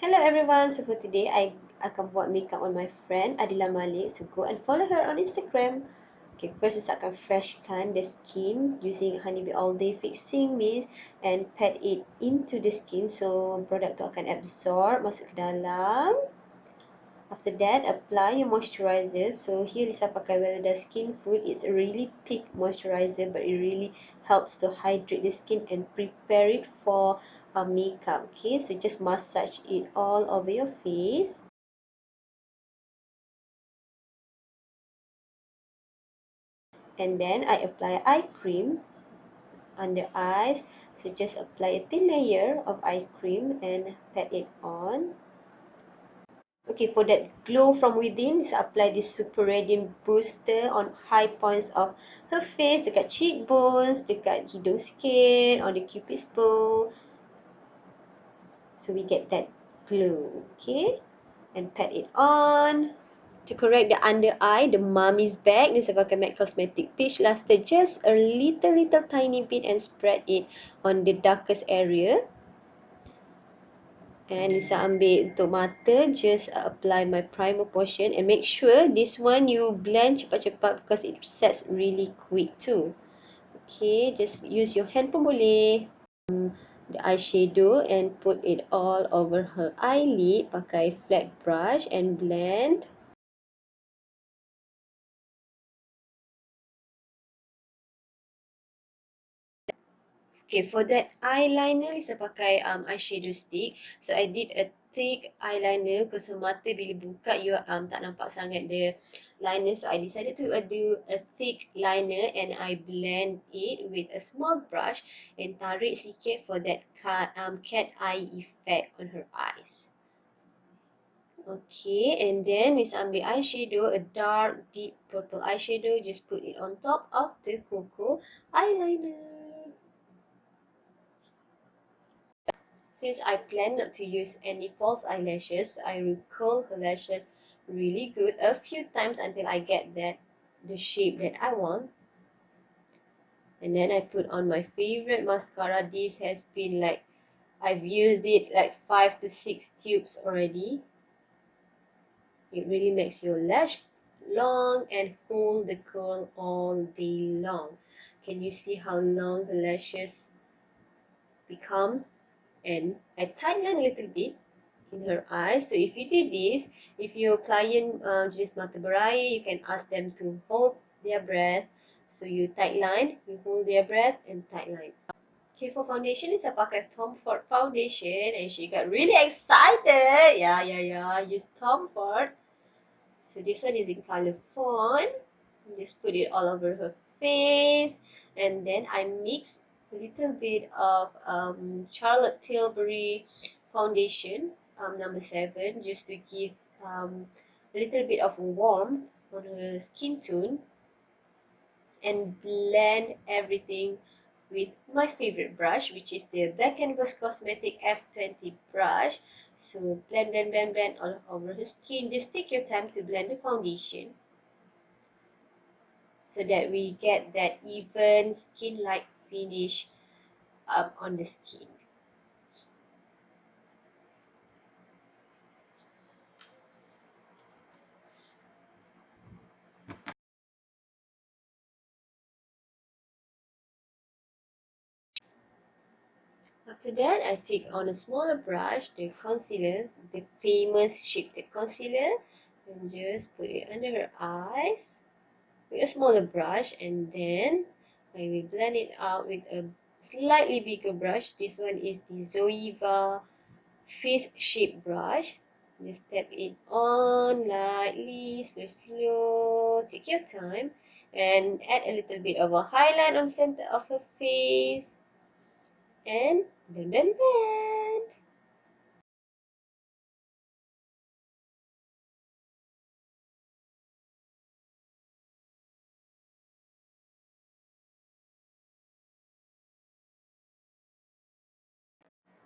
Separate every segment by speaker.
Speaker 1: Hello everyone, so for today I akan buat makeup on my friend Adila Malek. So go and follow her on Instagram. Okay, first is akan freshkan the skin using Honeybee All Day Fixing Mist and pat it into the skin so produk tu akan absorb masuk ke dalam. After that, apply your moisturizer. So here Lisa pakai Welda Skin Food. It's a really thick moisturizer, but it really helps to hydrate the skin and prepare it for makeup. Okay, so just massage it all over your face. And then I apply eye cream under eyes. So just apply a thin layer of eye cream and pat it on. Okay, for that glow from within, just apply this Super Radiant Booster on high points of her face, dekat cheekbones, dekat hidung skin, on the cupid's bow. So we get that glow, okay? And pat it on. To correct the under eye, the mummy's bag, ni saya pakai MAC Cosmetic Peach Luster, just a little tiny bit and spread it on the darkest area. And Lisa ambil untuk mata, just apply my primer portion and make sure this one you blend cepat-cepat because it sets really quick too. Okay, just use your hand pun boleh. The eyeshadow and put it all over her eyelid. Pakai flat brush and blend. Okay, for that eyeliner, Lisa pakai eyeshadow stick. So I did a thick eyeliner because her mata bila buka you tak nampak sangat the liner. So I decided to do a thick liner and I blend it with a small brush and tarik sikit for that cat eye effect on her eyes. Okay, and then Lisa ambil eyeshadow, a dark deep purple eyeshadow. Just put it on top of the Cocoa eyeliner. Since I plan not to use any false eyelashes, I will curl her lashes really good a few times until I get the shape that I want. And then I put on my favorite mascara. This has been like, I've used it like 5 to 6 tubes already. It really makes your lash long and hold the curl all day long. Can you see how long the lashes become? And I tighten a little bit in her eyes. So if you do this, if your client jenis mata berair, you can ask them to hold their breath. So you tight line, you hold their breath and tight line. Okay, for foundation, Lisa pakai Tom Ford foundation and she got really excited. Yeah. Use Tom Ford. So this one is in color fawn. Just put it all over her face. And then I mix a little bit of Charlotte Tilbury foundation, number 7, just to give a little bit of warmth on her skin tone. And blend everything with my favorite brush, which is the Black Canvas Cosmetic F20 brush. So blend all over the skin. Just take your time to blend the foundation so that we get that even skin-like finish on the skin. After that, I take on a smaller brush, the concealer, the famous shifted concealer, and just put it under her eyes with a smaller brush, and then I will blend it out with a slightly bigger brush. This one is the Zoeva face shape brush. Just tap it on lightly, slow. Take your time and add a little bit of a highlight on the center of her face and blend.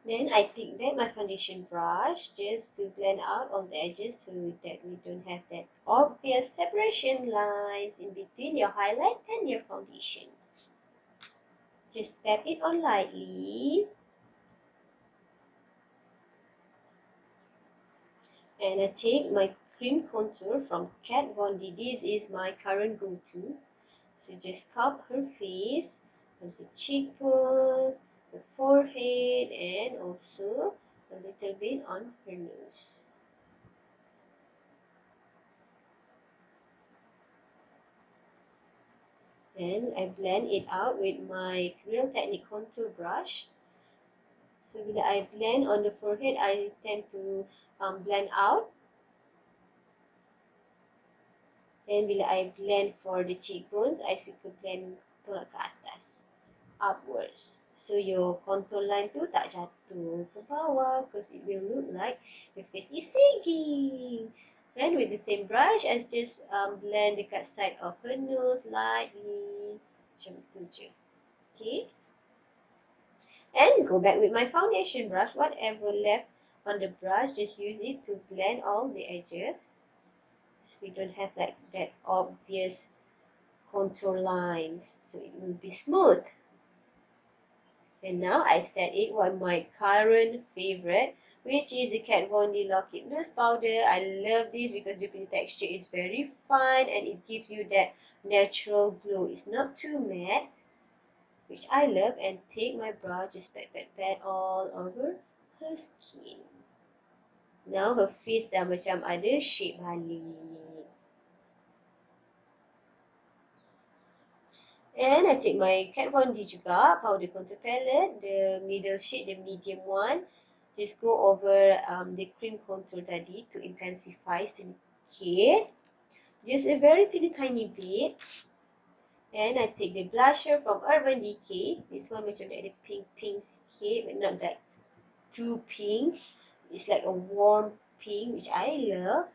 Speaker 1: Then I take back my foundation brush just to blend out all the edges so that we don't have that obvious separation lines in between your highlight and your foundation. Just tap it on lightly. And I take my cream contour from Kat Von D. This is my current go-to. So just cup her face, and her cheekbones, the forehead, and also a little bit on her nose. And I blend it out with my Real Technique contour brush. So bila I blend on the forehead, I tend to blend out. And bila I blend for the cheekbones, I suka blend tolak ke atas, upwards. So your contour line tu tak jatuh ke bawah, because it will look like your face is sagging. And with the same brush, I just blend dekat side of her nose lightly. Macam tu je. Okay. And go back with my foundation brush. Whatever left on the brush, just use it to blend all the edges. So we don't have like that obvious contour lines, so it will be smooth. And now I set it on my current favorite, which is the Kat Von D Lock It Loose powder. I love this because the texture is very fine and it gives you that natural glow. It's not too matte, which I love, and take my brush, just pat all over her skin. Now her face dah macam ada shape balik. And I take my Kat Von D juga, powder contour palette, the middle shade, the medium one. Just go over the cream contour tadi to intensify sedikit. Just a very tiny bit. And I take the blusher from Urban Decay. This one macam ada pink sikit, but not like too pink. It's like a warm pink, which I love.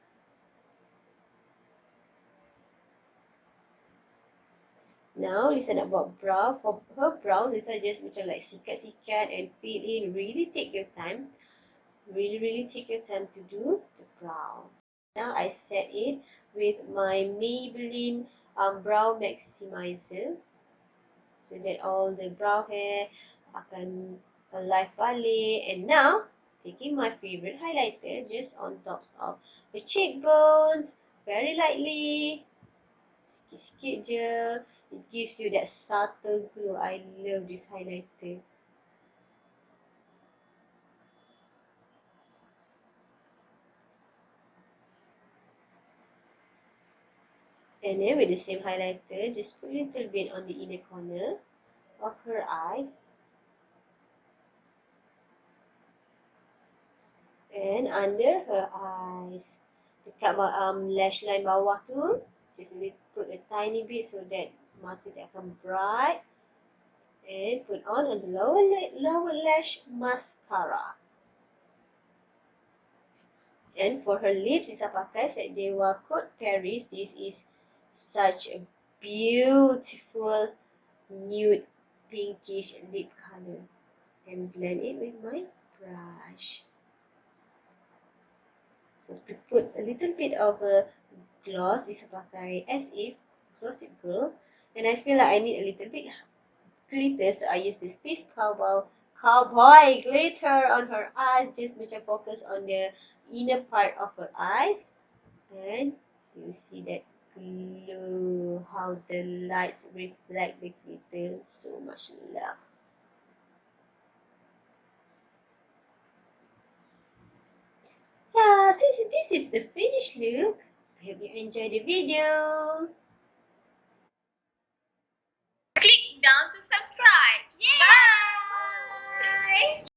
Speaker 1: Now, listen about brow. For her brows, this are just macam like sikat-sikat and fill in. Really take your time. Really take your time to do the brow. Now, I set it with my Maybelline Brow Maximizer, so that all the brow hair akan alive balik. And now, taking my favorite highlighter just on tops of the cheekbones, very lightly. Sikit-sikit je. It gives you that subtle glow. I love this highlighter. And then with the same highlighter, just put a little bit on the inner corner of her eyes. And under her eyes. Dekat lash line bawah tu, just put a tiny bit so that mata tak akan bright. And put on the lower lash mascara. And for her lips, Isa pakai Set Dewa Coat Paris. This is such a beautiful nude pinkish lip color. And blend it with my brush. So to put a little bit of a gloss, Isa pakai As If Glossy Girl. And I feel like I need a little bit glitter, so I use this Space Cowboy glitter on her eyes. Just macam focus on the inner part of her eyes. And you see that glow, how the lights reflect the glitter. So much love. Yeah, since this is the finished look, I hope you enjoyed the video.